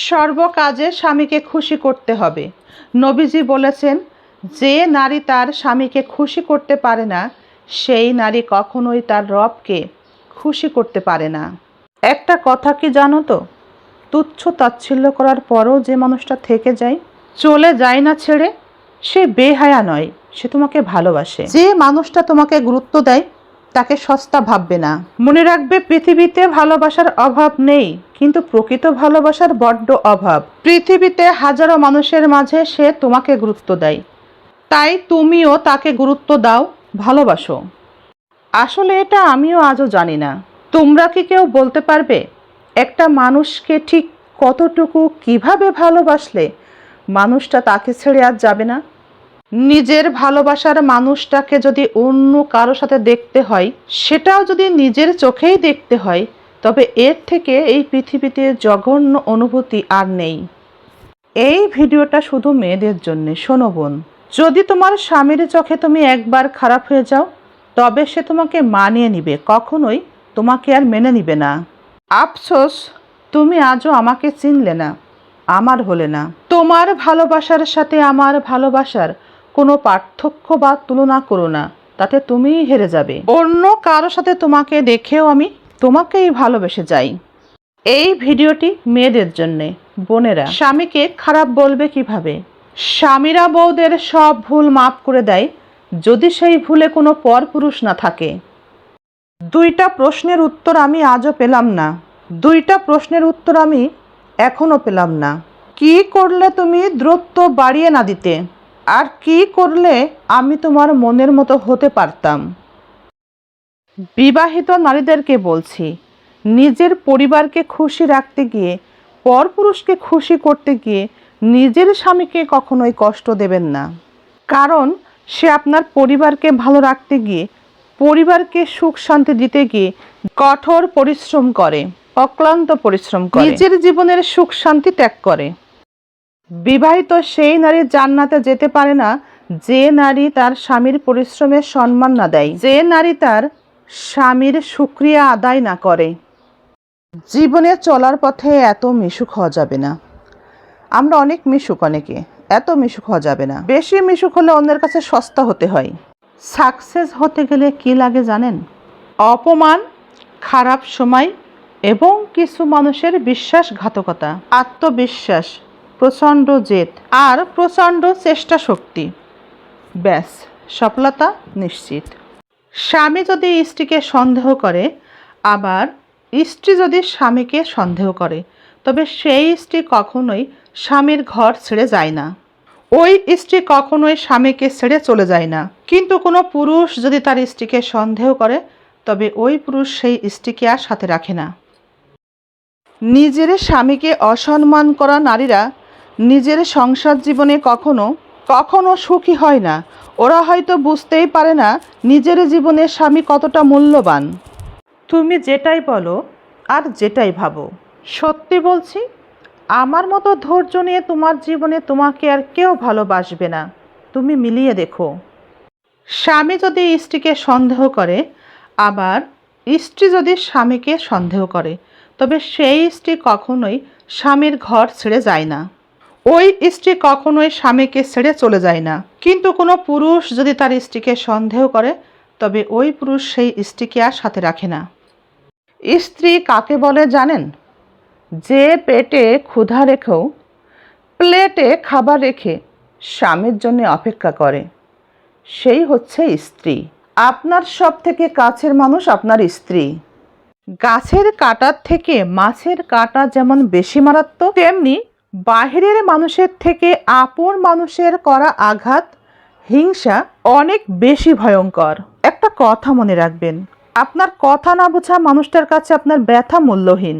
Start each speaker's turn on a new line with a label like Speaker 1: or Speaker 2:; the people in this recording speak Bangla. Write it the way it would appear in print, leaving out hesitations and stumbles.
Speaker 1: সর্বকাজে স্বামীকে খুশি করতে হবে। নবীজি বলেছেন, যে নারী তার স্বামীকে খুশি করতে পারে না, সেই নারী কখনোই তার রবকে খুশি করতে পারে না। একটা কথা কি জানো তো, তুচ্ছ তাচ্ছিল্য করার পরও যে মানুষটা থেকে যায়, চলে যায় না ছেড়ে, সে বেহায়া নয়, সে তোমাকে ভালোবাসে। যে মানুষটা তোমাকে গুরুত্ব দেয় তাকে সস্তা ভাববে না। মনে রাখবে, পৃথিবীতে ভালোবাসার অভাব নেই, কিন্তু প্রকৃত ভালোবাসার বড্ড অভাব। পৃথিবীতে হাজারো মানুষের মাঝে সে তোমাকে গুরুত্ব দেয়, তাই তুমিও তাকে গুরুত্ব দাও, ভালোবাসো। আসলে এটা আমিও আজও জানি না। তোমরা কি কেউ বলতে পারবে একটা মানুষকে ঠিক কতটুকু কিভাবে ভালোবাসলে মানুষটা তাকে ছেড়ে আর যাবে না? নিজের ভালোবাসার মানুষটাকে যদি অন্য কারো সাথে দেখতে হয়, সেটাও যদি নিজের চোখেই দেখতে হয়, তবে এর থেকে এই পৃথিবীতে জঘন্য অনুভূতি আর নেই। এই ভিডিওটা শুধু মেয়েদের জন্য। শোনো বোন, যদি তোমার স্বামীর চোখে তুমি একবার খারাপ হয়ে যাও, তবে সে তোমাকে মানিয়ে নিবে, কখনোই তোমাকে আর মেনে নিবে না। আফসোস, তুমি আজও আমাকে চিনলে না, আমার হলে না। তোমার ভালোবাসার সাথে আমার ভালোবাসার কোনো পার্থক্য বা তুলনা করো না, তাতে তুমিই হেরে যাবে। অন্য কারো সাথে তোমাকে দেখেও আমি তোমাকেই ভালোবেসে যাই। এই ভিডিওটি মেয়েদের জন্যে। বোনেরা, স্বামীকে খারাপ বলবে কিভাবে? স্বামীরা বউদের সব ভুল মাফ করে দেয় যদি সেই ভুলে কোনো পরপুরুষ না থাকে। দুইটা প্রশ্নের উত্তর আমি আজও পেলাম না। দুইটা প্রশ্নের উত্তর আমি এখনো পেলাম না। কি করলে তুমি দূরত্ব বাড়িয়ে না দিতে, আর কি করলে আমি তোমার মনের মতো হতে পারতাম? বিবাহিত নারীদেরকে বলছি, নিজের পরিবারকে খুশি রাখতে গিয়ে, পরপুরুষকে খুশি করতে গিয়ে নিজের স্বামীকে কখনোই কষ্ট দেবেন না। কারণ সে আপনার পরিবারকে ভালো রাখতে গিয়ে, পরিবারকে সুখ শান্তি দিতে গিয়ে কঠোর পরিশ্রম করে, অক্লান্ত পরিশ্রম করে, নিজের জীবনের সুখ শান্তি ত্যাগ করে। বিবাহিত সেই নারী জান্নাতে যেতে পারে না যে নারী তার স্বামীর পরিশ্রমের সম্মান না দেয়, যে নারী তার স্বামীর শুকরিয়া আদায় না করে। জীবনে চলার পথে এত মিশুক হওয়া যাবে না। আমরা অনেক মিশুক, অনেকে এত মিশুক হওয়া যাবে না। বেশি মিশুক হলে অন্যের কাছে সস্তা হতে হয়। সাকসেস হতে গেলে কি লাগে জানেন? অপমান, খারাপ সময় এবং কিছু মানুষের বিশ্বাসঘাতকতা, আত্মবিশ্বাস, প্রচণ্ড জেদ আর প্রচণ্ড চেষ্টা শক্তি। ব্যাস, সফলতা নিশ্চিত। স্বামী যদি স্ত্রীকে সন্দেহ করে, আবার স্ত্রী যদি স্বামীকে সন্দেহ করে, তবে সেই স্ত্রী কখনোই স্বামীর ঘর ছেড়ে যায় না। ওই স্ত্রী কখনোই স্বামীকে ছেড়ে চলে যায় না। কিন্তু কোনো পুরুষ যদি তার স্ত্রীকে সন্দেহ করে, তবে ওই পুরুষ সেই স্ত্রীকে আর সাথে রাখে না। নিজের স্বামীকে অসম্মান করা নারীরা নিজের সংসার জীবনে কখনো কখনো সুখী হয় না। ওরা হয়তো বুঝতেই পারে না নিজের জীবনে স্বামী কতটা মূল্যবান। তুমি যেটাই বলো আর যেটাই ভাবো, সত্যি বলছি, আমার মতো ধৈর্য নিয়ে তোমার জীবনে তোমাকে আর কেউ ভালোবাসবে না। তুমি মিলিয়ে দেখো। স্বামী যদি স্ত্রীকে সন্দেহ করে, আবার স্ত্রী যদি স্বামীকে সন্দেহ করে, তবে সেই স্ত্রী কখনোই স্বামীর ঘর ছেড়ে যায় না। ওই স্ত্রী কখনোই স্বামীকে ছেড়ে চলে যায় না। কিন্তু কোনো পুরুষ যদি তার স্ত্রীকে সন্দেহ করে, তবে ওই পুরুষ সেই স্ত্রীকে আর সাথে রাখে না। স্ত্রী কাকে বলে জানেন? যে পেটে ক্ষুধা রেখেও প্লেটে খাবার রেখে স্বামীর জন্য অপেক্ষা করে, সেই হচ্ছে স্ত্রী। আপনার সব থেকে কাছের মানুষ আপনার স্ত্রী। গাছের কাঁটার থেকে মাছের কাঁটা যেমন বেশি মারাত্মক, তেমনি বাহিরের মানুষের থেকে আপন মানুষের করা আঘাত, হিংসা অনেক বেশি ভয়ঙ্কর। একটা কথা মনে রাখবেন, আপনার কথা না বোঝা মানুষটার কাছে আপনার ব্যথা মূল্যহীন।